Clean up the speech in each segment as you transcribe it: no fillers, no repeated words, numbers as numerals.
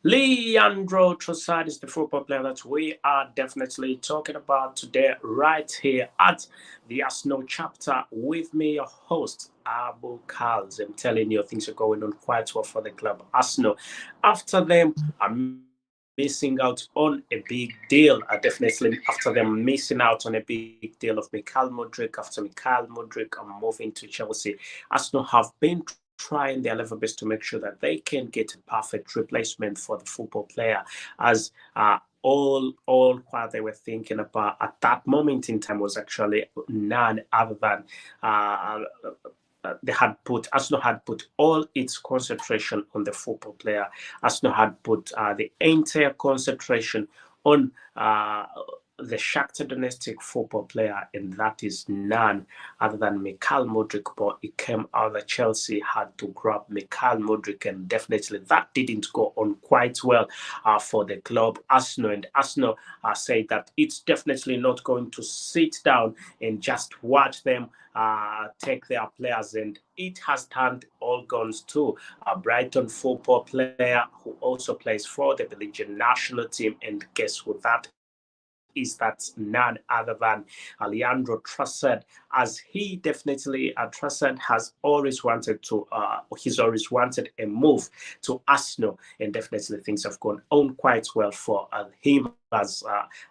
Leandro Trossard is the football player that we are definitely talking about today, right here at the Arsenal chapter. With me, your host, Abu Kals. I'm telling you, things are going on quite well for the club. Arsenal, after them, are missing out on a big deal. Definitely, after them missing out on a big deal of Mikhail Mudryk, after Mikhail Mudryk moving to Chelsea, Arsenal have been trying their level best to make sure that they can get a perfect replacement for the football player, as all what they were thinking about at that moment in time was actually none other than uh, they had put Arsenal had put all its concentration on the football player. Arsenal had put the entire concentration on the Shakhtar Donetsk football player, and that is none other than Mikhail Mudryk. But it came out that Chelsea had to grab Mikhail Mudryk, and definitely that didn't go on quite well for the club. Arsenal said that it's definitely not going to sit down and just watch them take their players, and it has turned all guns to a Brighton football player who also plays for the Belgian national team. And guess who that is? That's none other than Leandro Trossard, as he definitely Trossard has always wanted to he's always wanted a move to Arsenal, and definitely things have gone on quite well for him, as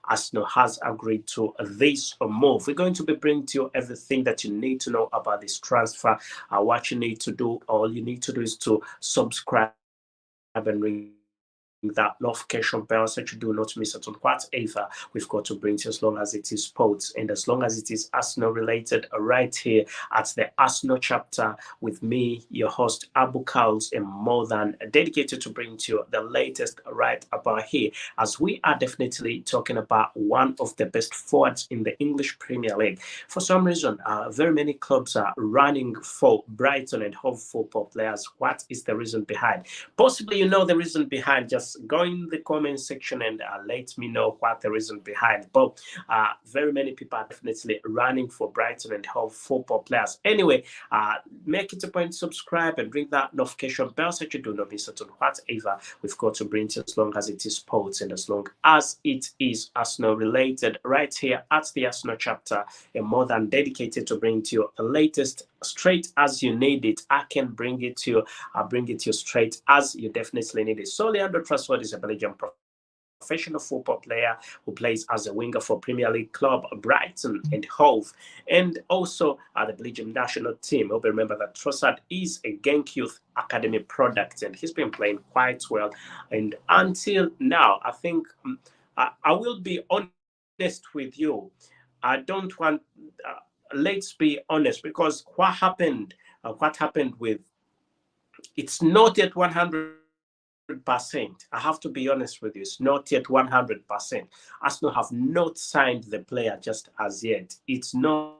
Arsenal has agreed to this move. We're going to be bringing to you everything that you need to know about this transfer. What you need to do, all you need to do is to subscribe and ring that notification bell so that you do not miss out on whatever we've got to bring to you, as long as it is sports and as long as it is Arsenal related, right here at the Arsenal chapter with me, your host Abu Kauls, and more than dedicated to bring to you the latest right about here, as we are definitely talking about one of the best forwards in the English Premier League. For some reason, very many clubs are running for Brighton and Hove football players. What is the reason behind? Possibly you know the reason behind. Just go in the comment section and let me know what the reason behind. But very many people are definitely running for Brighton and Hove football players. Anyway, make it a point to subscribe and ring that notification bell so you do not miss out on whatever we've got to bring to you, as long as it is sports and as long as it is Arsenal related, right here at the Arsenal chapter, and more than dedicated to bring to you the latest straight as you need it. I can bring it to you. I'll bring it to you straight as you definitely need it. So Leandro Trossard is a Belgian professional football player who plays as a winger for Premier League club Brighton and Hove, and also the Belgium national team. Hope you remember that Trossard is a Genk Youth Academy product, and he's been playing quite well. And until now, I think I will be honest with you. I don't want. Uh, let's be honest, because what happened with it's not yet 100%. I have to be honest with you. It's not yet 100%. Arsenal have not signed the player just as yet. It's not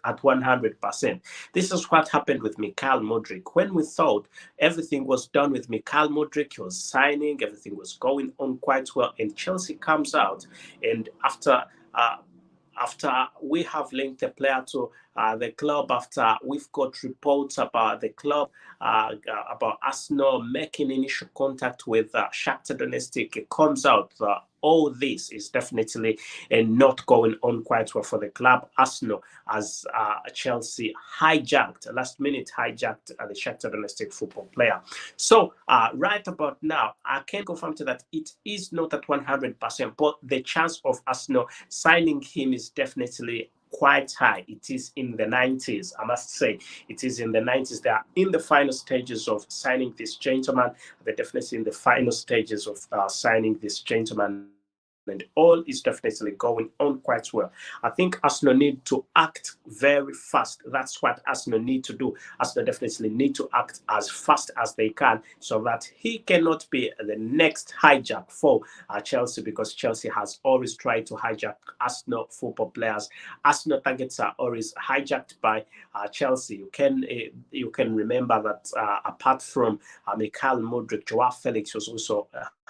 at 100%. This is what happened with Mikhail Mudryk. When we thought everything was done with Mikhail Mudryk, he was signing, everything was going on quite well, and Chelsea comes out, and after we have linked the player to the club, after we've got reports about the club, about Arsenal making initial contact with Shakhtar Donetsk, it comes out that all this is definitely not going on quite well for the club. Arsenal, as Chelsea hijacked, last minute hijacked the Shakhtar Donetsk football player. So right about now, I can confirm to that it is not at 100%, but the chance of Arsenal signing him is definitely quite high. It is in the 90s, I must say. It is in the 90s. They are in the final stages of signing this gentleman. They're definitely in the final stages of signing this gentleman, and all is definitely going on quite well. I think Arsenal need to act very fast. That's what Arsenal need to do. Arsenal definitely need to act as fast as they can, so that he cannot be the next hijack for Chelsea, because Chelsea has always tried to hijack Arsenal football players. Arsenal targets are always hijacked by Chelsea. You can remember that apart from Mikhail Mudryk, Joao Felix was also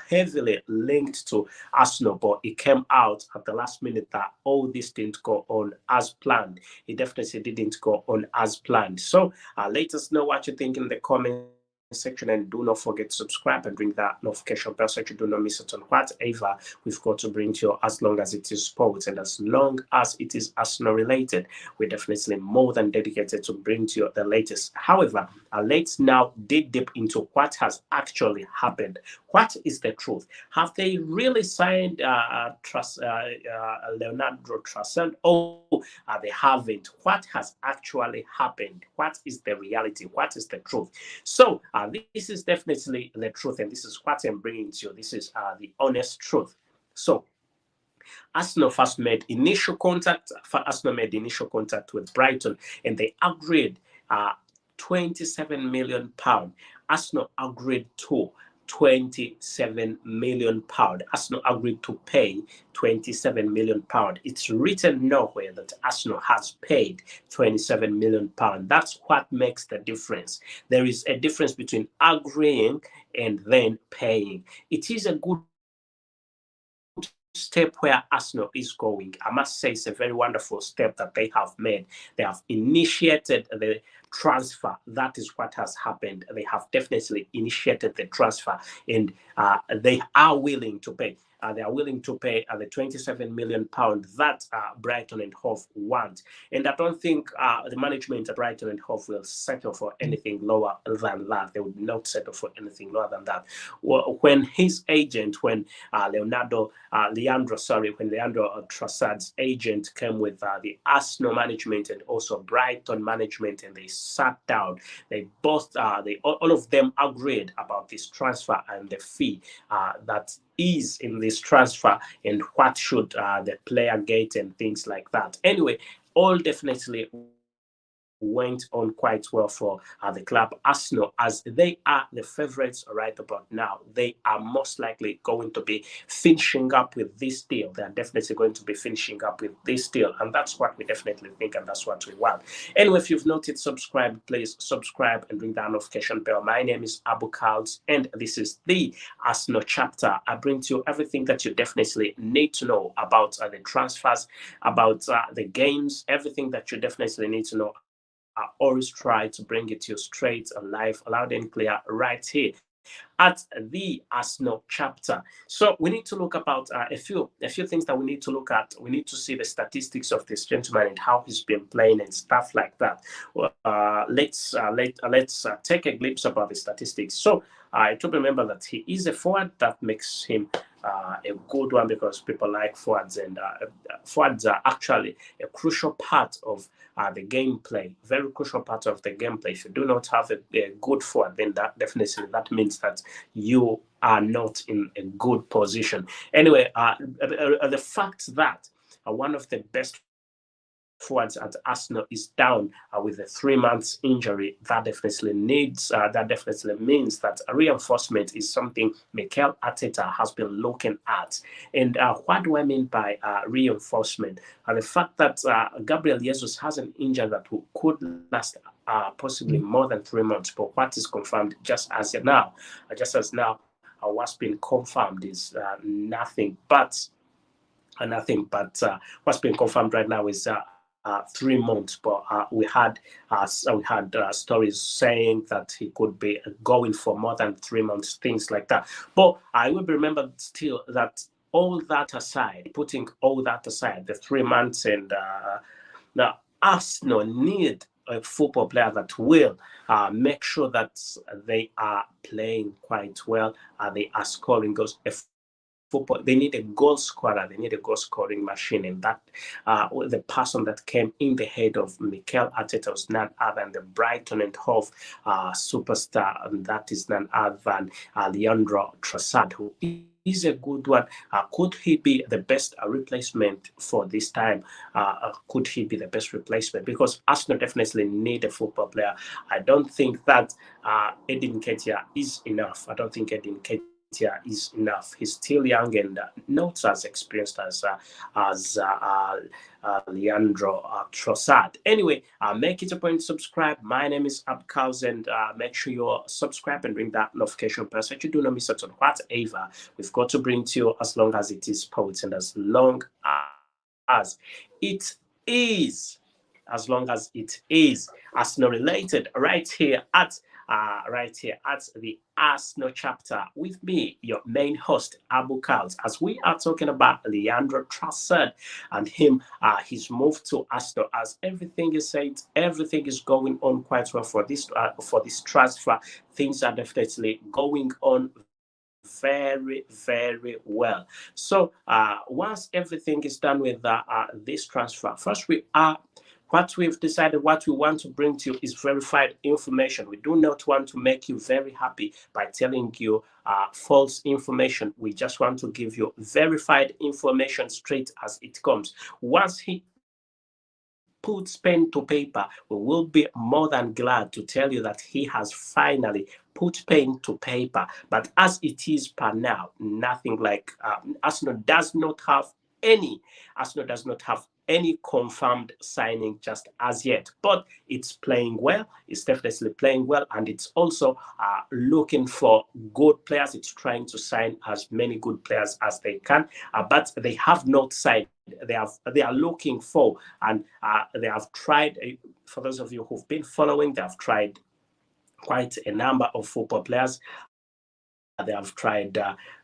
heavily linked to Arsenal, but it came out at the last minute that all this didn't go on as planned. It definitely didn't go on as planned. So let us know what you think in the comment section. section, and do not forget to subscribe and ring that notification bell so you do not miss it on whatever we've got to bring to you, as long as it is sports and as long as it is Arsenal related. We're definitely more than dedicated to bring to you the latest. However, let's now dig deep into what has actually happened. What is the truth? Have they really signed Leandro Trossard? Oh, they haven't. What has actually happened? What is the reality? What is the truth? So this is definitely the truth, and this is what I'm bringing to you. This is the honest truth. So Arsenal first made initial contact. Arsenal made initial contact with Brighton, and they agreed £27 million. Arsenal agreed to £27 million. Arsenal agreed to pay £27 million. It's written nowhere that Arsenal has paid £27 million. That's what makes the difference. There is a difference between agreeing and then paying. It is a good step where Arsenal is going. I must say it's a very wonderful step that they have made. They have initiated the transfer. That is what has happened. They have definitely initiated the transfer, and they are willing to pay. They are willing to pay the £27 million that Brighton and Hove want. And I don't think the management at Brighton and Hove will settle for anything lower than that. They would not settle for anything lower than that. When his agent, when Leandro Trossard's agent came with the Arsenal management and also Brighton management, and they sat down, they both, all of them agreed about this transfer and the fee that is in this transfer, and what should the player get and things like that. Anyway, all definitely went on quite well for the club Arsenal, as they are the favourites right about now. They are most likely going to be finishing up with this deal. They are definitely going to be finishing up with this deal, and that's what we definitely think, and that's what we want. Anyway, if you've not yet subscribed, please subscribe and ring that notification bell. My name is Abu Kals, and this is the Arsenal chapter. I bring to you everything that you definitely need to know about the transfers, about the games, everything that you definitely need to know. I always try to bring it to you straight and live, loud and clear, right here at the Arsenal chapter. So we need to look about a few things that we need to look at. We need to see the statistics of this gentleman and how he's been playing and stuff like that. Let's take a glimpse about the statistics. So I to remember that he is a forward. That makes him a good one, because people like forwards, and forwards are actually a crucial part of the gameplay, very crucial part of the gameplay. If you do not have a good forward, then that means that you are not in a good position. Anyway, the fact that one of the best forwards at Arsenal is down with a 3 months injury, that definitely means that a reinforcement is something Mikel Arteta has been looking at. And what do I mean by reinforcement? The fact that Gabriel Jesus has an injury that could last possibly more than 3 months, but what is confirmed just as now, what's been confirmed is nothing but what's been confirmed right now is 3 months, but we had stories saying that he could be going for more than 3 months, things like that. But I will remember still that all that aside, putting all that aside, the 3 months, and now Arsenal need a football player that will make sure that they are playing quite well, they are scoring goals. Football, they need a goal scorer, they need a goal scoring machine, and that the person that came in the head of Mikel Arteta was none other than the Brighton and Hove superstar, and that is none other than Leandro Trossard, who is a good one. Could he be the best replacement for this time? Could he be the best replacement? Because Arsenal definitely need a football player. I don't think that Edin Ketia is enough. I don't think Edin Ketia is enough. He's still young and not as experienced as Leandro Trossard. Anyway, make it a point to subscribe. My name is Abkals, and make sure you subscribe and ring that notification bell so you do not miss out on whatever we've got to bring to you, as long as it is sports and as long as it is Arsenal related, right here at right here at the Arsenal chapter with me, your main host, Abu Kals, as we are talking about Leandro Trossard and his move to Arsenal. As everything is said, everything is going on quite well for this transfer. Things are definitely going on very, very well. So once everything is done with this transfer, first we are what we've decided, what we want to bring to you is verified information. We do not want to make you very happy by telling you false information. We just want to give you verified information straight as it comes. Once he puts pen to paper, we will be more than glad to tell you that he has finally put pen to paper. But as it is per now, nothing like Arsenal does not have any. Arsenal does not have any confirmed signing just as yet, but it's playing well. It's definitely playing well, and it's also looking for good players. It's trying to sign as many good players as they can, but they have not signed. They are looking for, and they have tried. For those of you who've been following, they have tried quite a number of football players. They have tried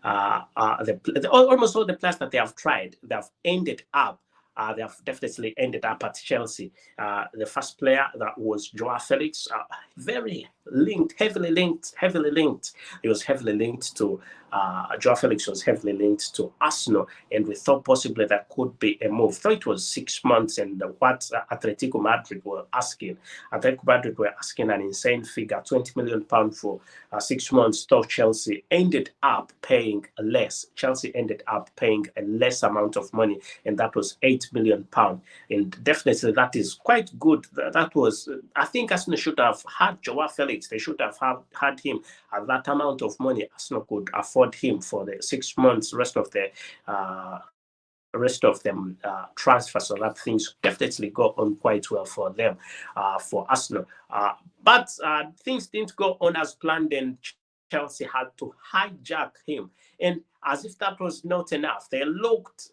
almost all the players that they have tried. They have ended up. They have definitely ended up at Chelsea. The first player that was Joao Felix, very linked, heavily linked. He was heavily linked to Joao Felix was heavily linked to Arsenal, and we thought possibly that could be a move. Though it was 6 months, and what Atletico Madrid were asking an insane figure, £20 million for 6 months. Though Chelsea ended up paying less. Chelsea ended up paying a less amount of money, and that was £8 million. And definitely that is quite good. That was, I think Arsenal should have had Joao Felix. They should have had him at that amount of money. Arsenal could afford him for the 6 months, rest of them transfer, so that things definitely go on quite well for them, for Arsenal. But things didn't go on as planned, and Chelsea had to hijack him. And as if that was not enough, they looked.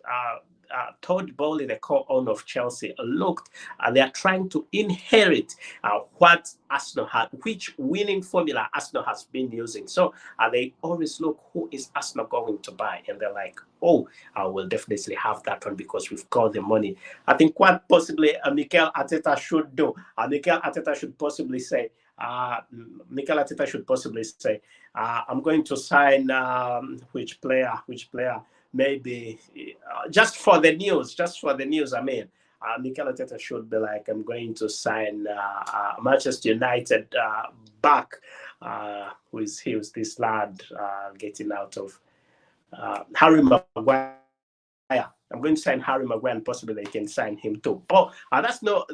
Todd Bowley, the co-owner of Chelsea, looked. They are trying to inherit what Arsenal had, which winning formula Arsenal has been using. So they always look, who is Arsenal going to buy? And they're like, oh, I will definitely have that one because we've got the money. I think what possibly Mikel Arteta should do, Mikel Arteta should possibly say, I'm going to sign which player, maybe just for the news. I mean, Mikel Arteta should be like, I'm going to sign Manchester United back. Who's this lad getting out of Harry Maguire? I'm going to sign Harry Maguire, and possibly they can sign him too. But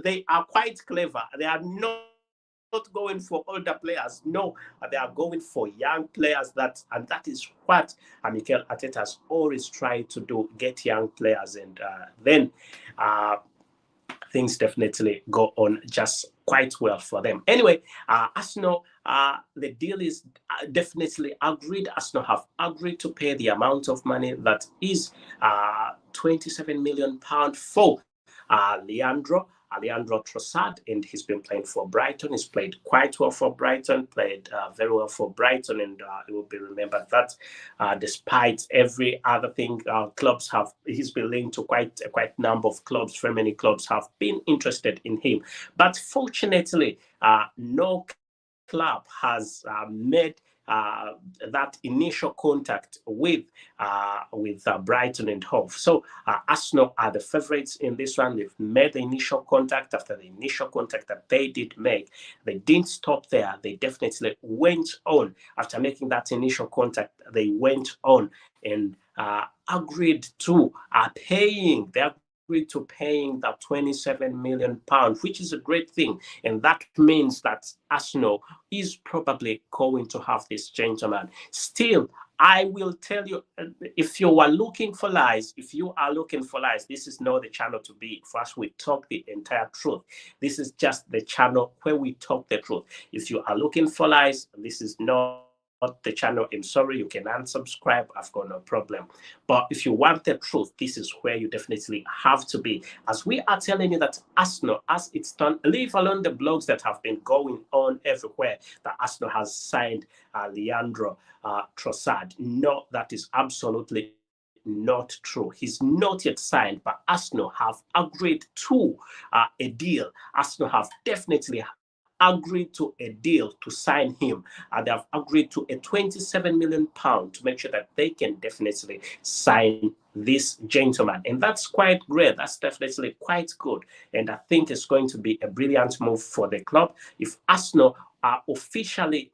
they are quite clever. They are not going for older players. No, they are going for young players. And that is what Mikel Arteta has always tried to do: get young players, and then things definitely go on just quite well for them. Anyway, Arsenal, the deal is definitely agreed. Arsenal have agreed to pay the amount of money that is £27 million for Leandro Trossard, and he's been playing for Brighton. He's played quite well for Brighton, played very well for Brighton, and it will be remembered that despite every other thing, he's been linked to quite a number of clubs. Very many clubs have been interested in him, but fortunately, no club has made that initial contact with Brighton and Hove. So Arsenal are the favourites in this one. They've made the initial contact. After the initial contact that they did make, they didn't stop there. They definitely went on. After making that initial contact, they went on and agreed to paying. They agreed to paying that £27 million, which is a great thing. And that means that Arsenal is probably going to have this gentleman. Still, I will tell you, if you are looking for lies, this is not the channel to be. First, we talk the entire truth. This is just the channel where we talk the truth. If you are looking for lies, this is not the channel, I'm sorry, you can unsubscribe. I've got no problem. But if you want the truth, this is where you definitely have to be. As we are telling you that Arsenal, as it's done, leave alone the blogs that have been going on everywhere, that Arsenal has signed Leandro Trossard. No, that is absolutely not true. He's not yet signed, but Arsenal have agreed to a deal. Arsenal have definitely agreed to a deal to sign him. They have agreed to a £27 million to make sure that they can definitely sign this gentleman. And that's quite great. That's definitely quite good. And I think it's going to be a brilliant move for the club if Arsenal officially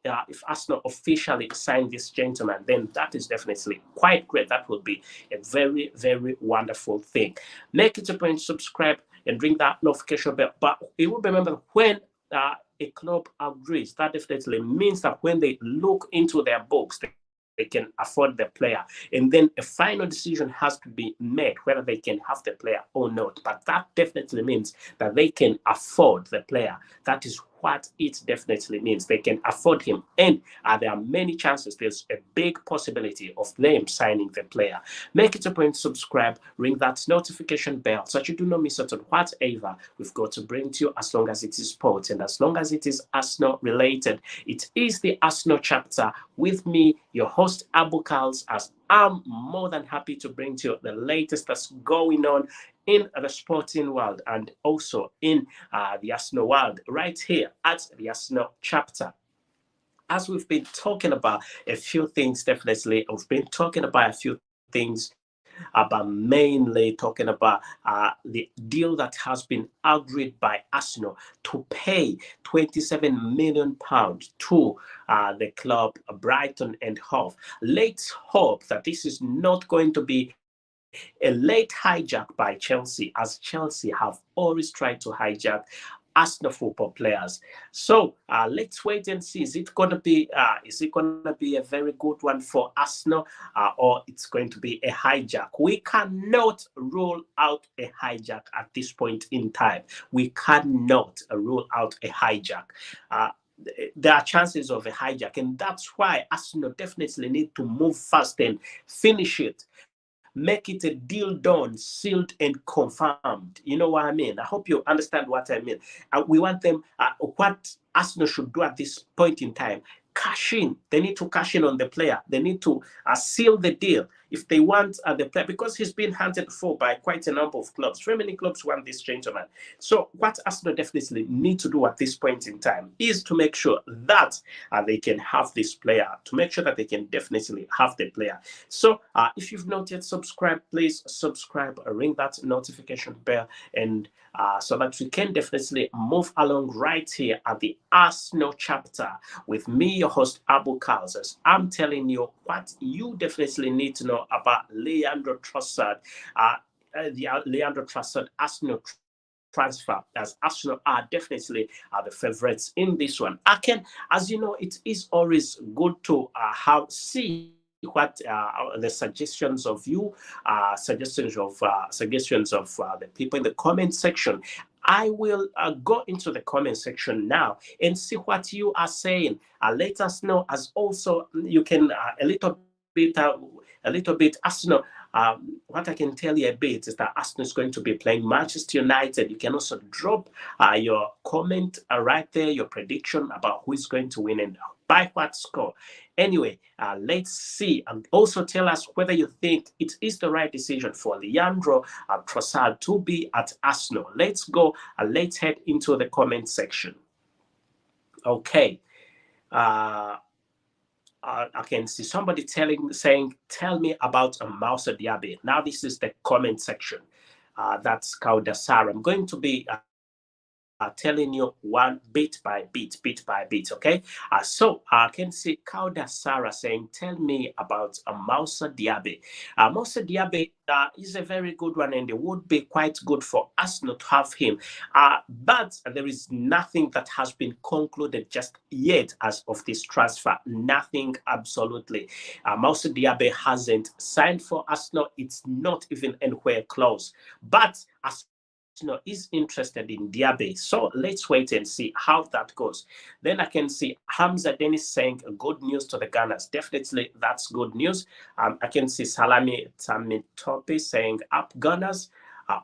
sign this gentleman, then that is definitely quite great. That would be a very, very wonderful thing. Make it a point to subscribe and ring that notification bell. But you will remember when a club agrees, that definitely means that when they look into their books, they can afford the player. And then a final decision has to be made whether they can have the player or not. But that definitely means that they can afford the player. That is what it definitely means. They can afford him. And there are many chances, there's a big possibility of them signing the player. Make it a point to subscribe, ring that notification bell so that you do not miss out on whatever we've got to bring to you, as long as it is sports and as long as it is Arsenal related. It is the Arsenal chapter with me, your host, Abu Kals, as I'm more than happy to bring to you the latest that's going on in the sporting world and also in the Arsenal world, right here at the Arsenal chapter. As we've been talking about a few things, definitely, we've been talking about a few things, but mainly talking about the deal that has been agreed by Arsenal to pay £27 million to the club Brighton and Hove. Let's hope that this is not going to be a late hijack by Chelsea, as Chelsea have always tried to hijack Arsenal football players. So let's wait and see. Is it going to be a very good one for Arsenal, or it's going to be a hijack? We cannot rule out a hijack at this point in time. We cannot rule out a hijack. There are chances of a hijack, and that's why Arsenal definitely need to move fast and finish it. Make it a deal done, sealed, and confirmed. You know what I mean? I hope you understand what I mean. We want them, what Arsenal should do at this point in time, cash in. They need to cash in on the player. They need to seal the deal if they want the player, because he's been hunted for by quite a number of clubs. Very many clubs want this gentleman. So what Arsenal definitely need to do at this point in time is to make sure that they can have this player, to make sure that they can definitely have the player. So if you've not yet subscribed, please subscribe, ring that notification bell, and so that we can definitely move along right here at the Arsenal chapter with me, your host, Abu Kals. I'm telling you what you definitely need to know about Leandro Trossard, the Leandro Trossard Arsenal transfer, as Arsenal are definitely the favorites in this one. As you know, it is always good to see what the suggestions of you, suggestions of the people in the comment section. I will go into the comment section now and see what you are saying. Let us know, as also you can a little bit Arsenal. What I can tell you a bit is that Arsenal is going to be playing Manchester United. You can also drop your comment right there, your prediction about who is going to win and by what score. Anyway, let's see, and also tell us whether you think it is the right decision for Leandro Trossard to be at Arsenal. Let's go and let's head into the comment section. Okay. I can see somebody saying, tell me about Moussa Diaby. Now this is the comment section. That's Kaudasar. I'm going to be telling you one bit by bit, okay? So I can see Kauda Sarah saying, tell me about Moussa Diaby. Moussa Diaby is a very good one, and it would be quite good for us not to have him. But there is nothing that has been concluded just yet as of this transfer. Nothing, absolutely. Moussa Diaby hasn't signed for Arsenal. It's not even anywhere close. But as Arsenal is interested in Diaby. So let's wait and see how that goes. Then I can see Hamza Dennis saying good news to the Gunners. Definitely, that's good news. I can see Salami Tamitopi saying up Gunners.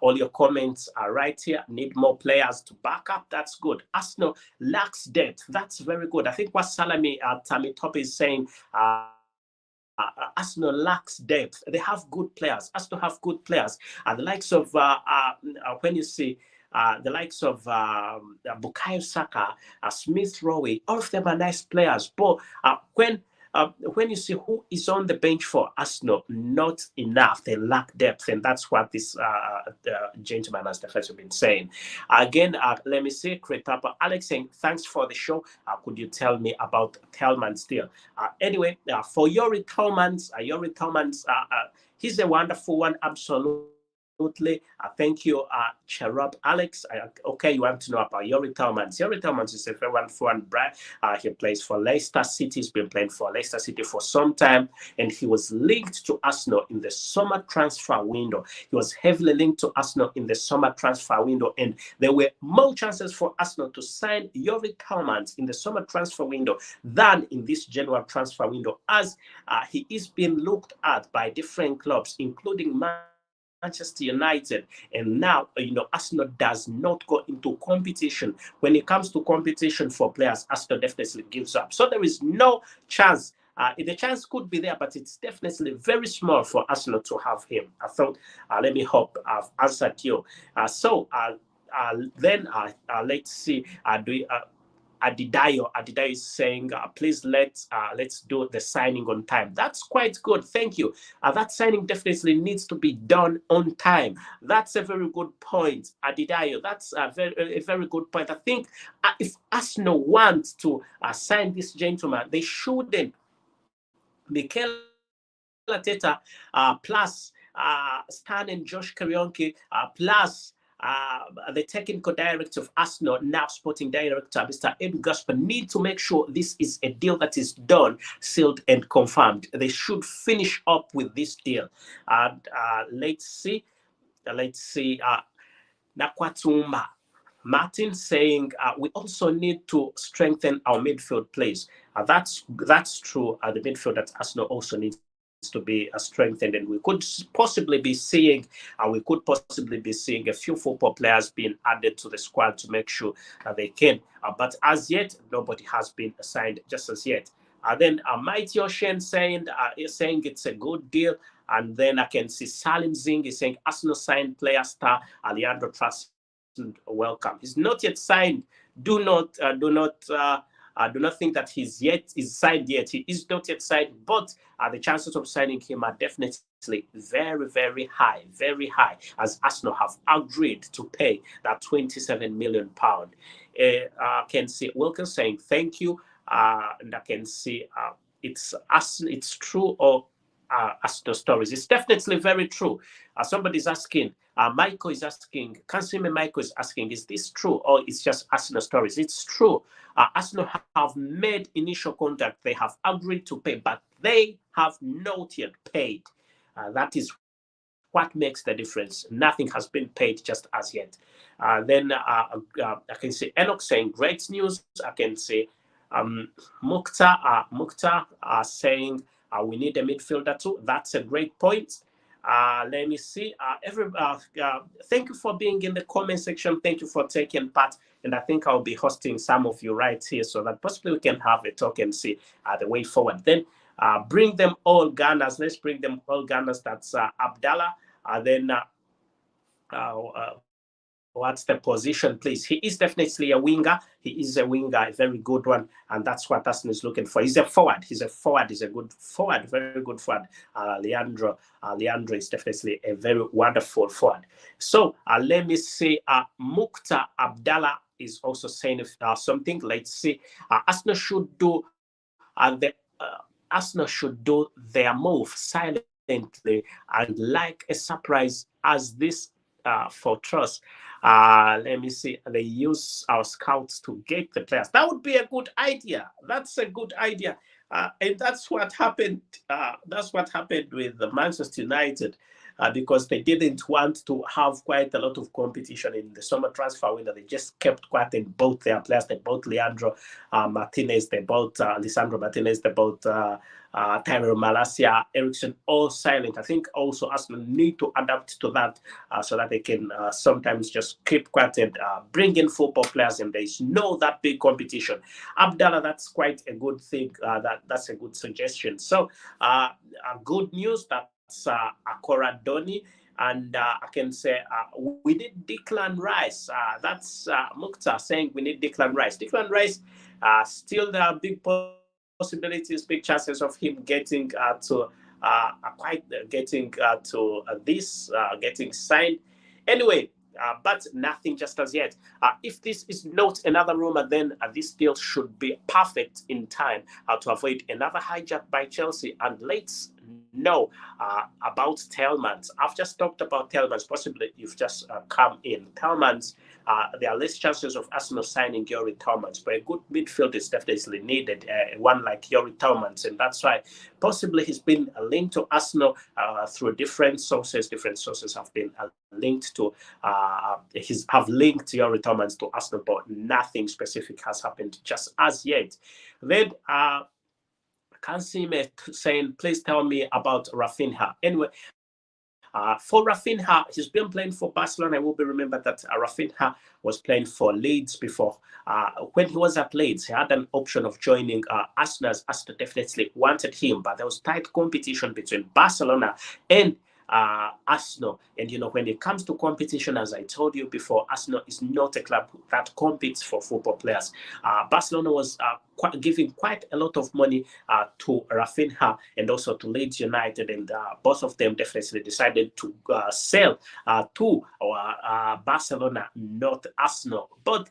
All your comments are right here. Need more players to back up. That's good. Arsenal lacks depth. That's very good. I think what Salami Tamitopi is saying, Arsenal lacks depth. They have good players. Arsenal have good players. The likes of when you see the likes of Bukayo Saka, Smith Rowe, all of them are nice players. But when you see who is on the bench for Arsenal, not enough. They lack depth, and that's what this gentleman has definitely been saying. Again, let me say, Kretapa Alex saying, thanks for the show. Could you tell me about Tellman still? Anyway, for Yori Tellman's, he's a wonderful one, absolutely. Thank you, Cherub Alex. Okay, you want to know about Yori Tellmans. Yori Tellmans is a very wonderful one. He plays for Leicester City. He's been playing for Leicester City for some time, and he was linked to Arsenal in the summer transfer window. He was heavily linked to Arsenal in the summer transfer window, and there were more chances for Arsenal to sign Yori Tellmans in the summer transfer window than in this January transfer window, as he is being looked at by different clubs, including Manchester United, and now Arsenal does not go into competition. When it comes to competition for players, Arsenal definitely gives up. So there is no chance. The chance could be there, but it's definitely very small for Arsenal to have him. I thought, let me hope I've answered you. Then let's see. Adidayo is saying, please let's do the signing on time. That's quite good. Thank you. That signing definitely needs to be done on time. That's a very good point, Adidayo. That's a very good point. I think if Arsenal wants to sign this gentleman, they shouldn't. Mikel Arteta plus Stan and Josh Karionki plus the technical director of Arsenal, now sporting director, Mr. Edu Gasper, need to make sure this is a deal that is done, sealed, and confirmed. They should finish up with this deal. And let's see. Nakwatumba Martin saying we also need to strengthen our midfield plays. That's true. The midfield at Arsenal also needs to be strengthened, and we could possibly be seeing a few football players being added to the squad to make sure that they can. But as yet, nobody has been assigned just as yet. Then Mighty Ocean saying it's a good deal. And then I can see Salim Zing is saying Arsenal signed player star Leandro Trossard. Welcome. He's not yet signed. Do not think that he's signed yet. He is not yet signed, but the chances of signing him are definitely very, very high, as Arsenal have agreed to pay that £27 million. I can see Wilkins saying thank you, and I can see it's true or Arsenal stories. It's definitely very true. Somebody's asking, Michael is asking, Consumer Michael is asking, is this true or it's just Arsenal stories? It's true. Arsenal have made initial contact. They have agreed to pay, but they have not yet paid. That is what makes the difference. Nothing has been paid just as yet. Then I can see Enoch saying great news. I can see Mukhtar saying we need a midfielder too. That's a great point. Let me see. Thank you for being in the comment section. Thank you for taking part. And I think I'll be hosting some of you right here so that possibly we can have a talk and see the way forward. Then bring them all Gunners. Let's bring them all Gunners. That's Abdallah. Then what's the position, please? He is definitely a winger. He is a winger, a very good one, and that's what Arsenal is looking for. He's a forward. He's a good forward, very good forward. Leandro is definitely a very wonderful forward. So let me see. Mukhtar Abdallah is also saying something. Let's see. Arsenal should do their move silently and like a surprise as this for Trust. Let me see. They use our scouts to get the players. That would be a good idea. That's a good idea. And that's what happened. That's what happened with the Manchester United. because they didn't want to have quite a lot of competition in the summer transfer window. They just kept quiet and bought their players. They bought Leandro Martinez, they bought Lisandro Martinez, they bought Tyrell Malacia, Ericsson, all silent. I think also Arsenal need to adapt to that so that they can sometimes just keep quiet and bring in football players, and there is no that big competition. Abdallah, that's quite a good thing. That's a good suggestion. So good news. That's Akora Doni. And I can say we need Declan Rice. That's Mukhtar saying we need Declan Rice. Declan Rice, still there are big possibilities, big chances of him getting getting signed. Anyway, but nothing just as yet. If this is not another rumor, then this deal should be perfect in time to avoid another hijack by Chelsea. And let's know about Tellmans. I've just talked about Tellmans. Possibly you've just come in. Tellmans, there are less chances of Arsenal signing Yuri Tellmans, but a good midfield is definitely needed. One like Yuri Tellmans, and that's why possibly he's been linked to Arsenal through different sources. Different sources have been linked to have linked Yuri Tellmans to Arsenal, but nothing specific has happened just as yet. Then Kansime saying, please tell me about Rafinha. Anyway, for Rafinha, he's been playing for Barcelona. I will be remembered that Rafinha was playing for Leeds before. When he was at Leeds, he had an option of joining Arsenal. Arsenal definitely wanted him, but there was tight competition between Barcelona and Arsenal. And when it comes to competition, as I told you before, Arsenal is not a club that competes for football players. Barcelona was giving quite a lot of money to Rafinha and also to Leeds United, and both of them definitely decided to sell to Barcelona, not Arsenal. But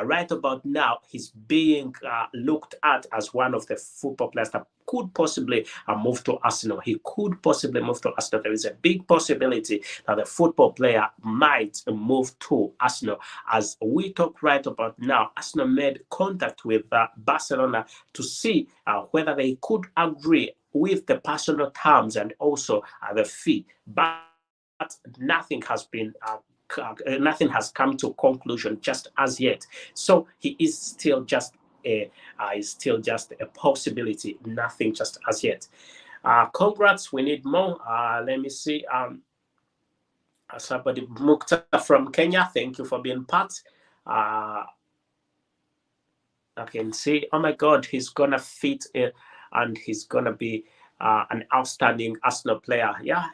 right about now, he's being looked at as one of the football players that could possibly move to Arsenal. He could possibly move to Arsenal. There is a big possibility that the football player might move to Arsenal. As we talk right about now, Arsenal made contact with Barcelona to see whether they could agree with the personal terms and also the fee. But nothing has been nothing has come to conclusion just as yet. So he is still just a possibility. Nothing just as yet. Congrats. We need more. Let me see. Somebody, Mukta from Kenya. Thank you for being part. I can see. Oh my God, he's gonna fit it, and he's gonna be an outstanding Arsenal player. Yeah.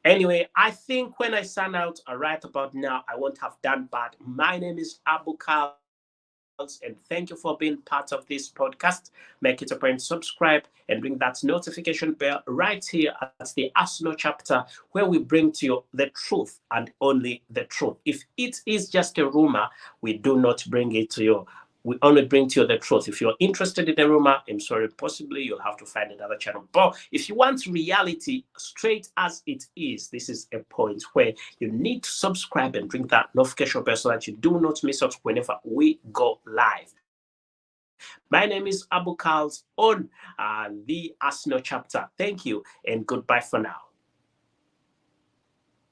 Anyway, I think when I sign out right about now, I won't have done bad. My name is Abu Karls, and thank you for being part of this podcast. Make it a point to subscribe and ring that notification bell right here at the Arsenal chapter, where we bring to you the truth and only the truth. If it is just a rumor, we do not bring it to you. We only bring to you the truth. If you're interested in the rumor, I'm sorry, possibly you'll have to find another channel. But if you want reality straight as it is, this is a point where you need to subscribe and ring that notification bell so that you do not miss us whenever we go live. My name is Abu Karls on the Arsenal chapter. Thank you and goodbye for now.